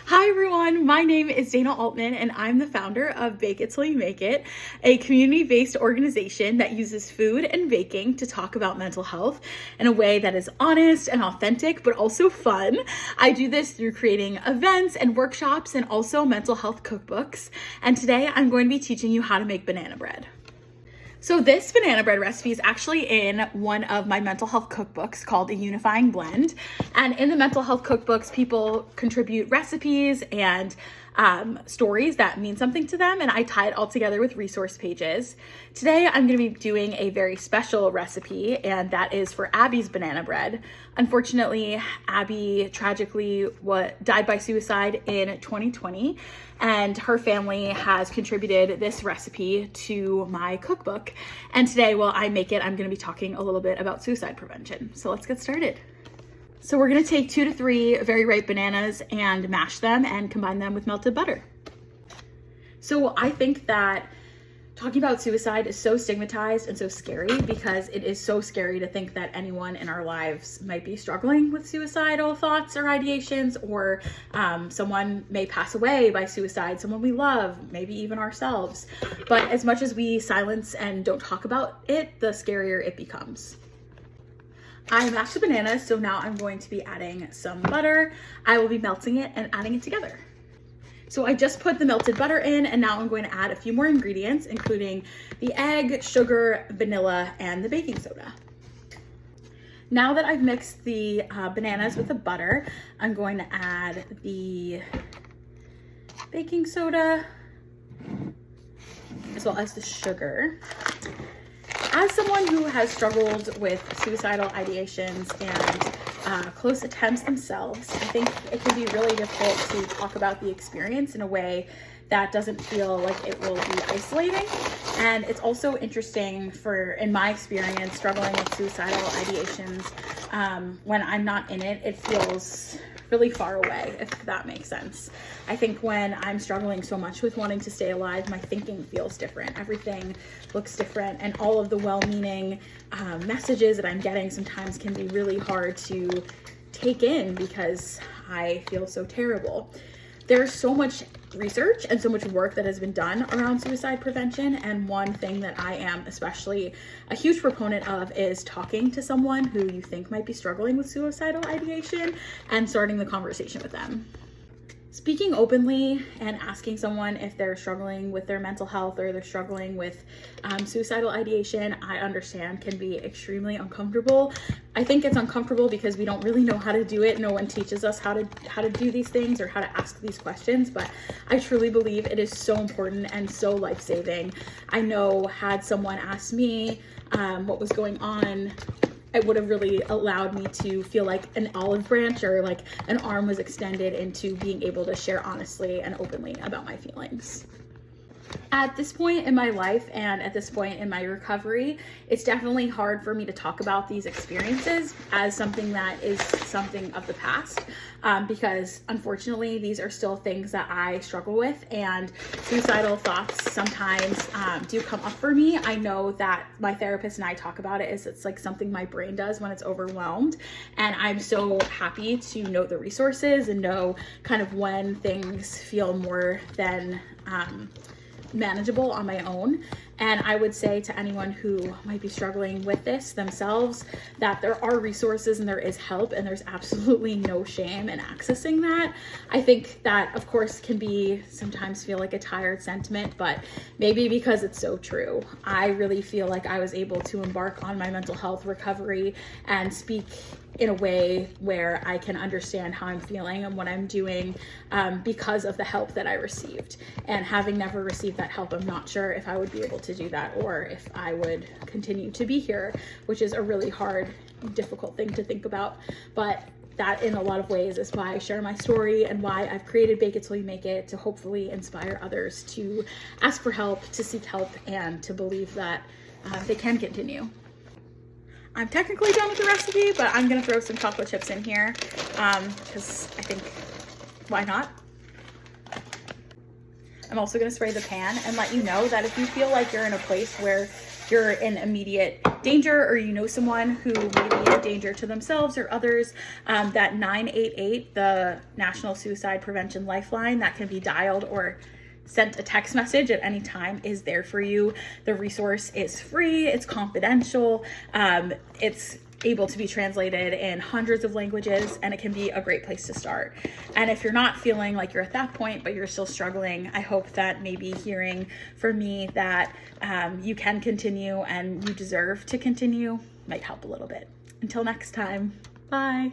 Hi everyone, my name is Dayna Altman and I'm the founder of Bake It Till You Make It, a community-based organization that uses food and baking to talk about mental health in a way that is honest and authentic, but also fun. I do this through creating events and workshops and also mental health cookbooks. And today I'm going to be teaching you how to make banana bread. So this banana bread recipe is actually in one of my mental health cookbooks called A Unifying Blend. And in the mental health cookbooks, people contribute recipes and stories that mean something to them, and I tie it all together with resource pages. Today, I'm going to be doing a very special recipe, and that is for Abby's banana bread. Unfortunately, Abbey tragically died by suicide in 2020, and her family has contributed this recipe to my cookbook. And today, while I make it, I'm going to be talking a little bit about suicide prevention. So let's get started. So we're gonna take 2 to 3 very ripe bananas and mash them and combine them with melted butter. So I think that talking about suicide is so stigmatized and so scary because it is so scary to think that anyone in our lives might be struggling with suicidal thoughts or ideations, or someone may pass away by suicide, someone we love, maybe even ourselves. But as much as we silence and don't talk about it, the scarier it becomes. I mashed the bananas, so now I'm going to be adding some butter. I will be melting it and adding it together. So I just put the melted butter in, and now I'm going to add a few more ingredients, including the egg, sugar, vanilla, and the baking soda. Now that I've mixed the bananas with the butter, I'm going to add the baking soda as well as the sugar. As someone who has struggled with suicidal ideations and close attempts themselves, I think it can be really difficult to talk about the experience in a way that doesn't feel like it will be isolating. And it's also interesting in my experience, struggling with suicidal ideations, when I'm not in it, it feels really far away, if that makes sense. I think when I'm struggling so much with wanting to stay alive, my thinking feels different. Everything looks different, and all of the well-meaning messages that I'm getting sometimes can be really hard to take in because I feel so terrible. There's so much research and so much work that has been done around suicide prevention, and one thing that I am especially a huge proponent of is talking to someone who you think might be struggling with suicidal ideation and starting the conversation with them. Speaking openly and asking someone if they're struggling with their mental health or they're struggling with suicidal ideation, I understand can be extremely uncomfortable. I think it's uncomfortable because we don't really know how to do it. No one teaches us how to do these things or how to ask these questions, but I truly believe it is so important and so life-saving. I know had someone asked me what was going on, it would have really allowed me to feel like an olive branch or like an arm was extended into being able to share honestly and openly about my feelings. At this point in my life and at this point in my recovery, it's definitely hard for me to talk about these experiences as something that is something of the past, because unfortunately these are still things that I struggle with, and suicidal thoughts sometimes do come up for me. I know that my therapist and I talk about it as it's like something my brain does when it's overwhelmed, and I'm so happy to know the resources and know kind of when things feel more than manageable on my own. And I would say to anyone who might be struggling with this themselves that there are resources and there is help, and there's absolutely no shame in accessing that. I think that, of course, can be sometimes feel like a tired sentiment, but maybe because it's so true. I really feel like I was able to embark on my mental health recovery and speak in a way where I can understand how I'm feeling and what I'm doing because of the help that I received. And having never received that help, I'm not sure if I would be able to do that or if I would continue to be here, which is a really hard, difficult thing to think about. But that in a lot of ways is why I share my story and why I've created Bake It Till You Make It, to hopefully inspire others to ask for help, to seek help, and to believe that they can continue. I'm technically done with the recipe, but I'm gonna throw some chocolate chips in here because I think, why not? I'm also gonna spray the pan and let you know that if you feel like you're in a place where you're in immediate danger, or you know someone who may be in danger to themselves or others, that 988, the National Suicide Prevention Lifeline, that can be dialed or sent a text message at any time, is there for you. The resource is free, it's confidential, it's able to be translated in hundreds of languages, and it can be a great place to start. And if you're not feeling like you're at that point, but you're still struggling, I hope that maybe hearing from me that you can continue and you deserve to continue might help a little bit. Until next time, bye.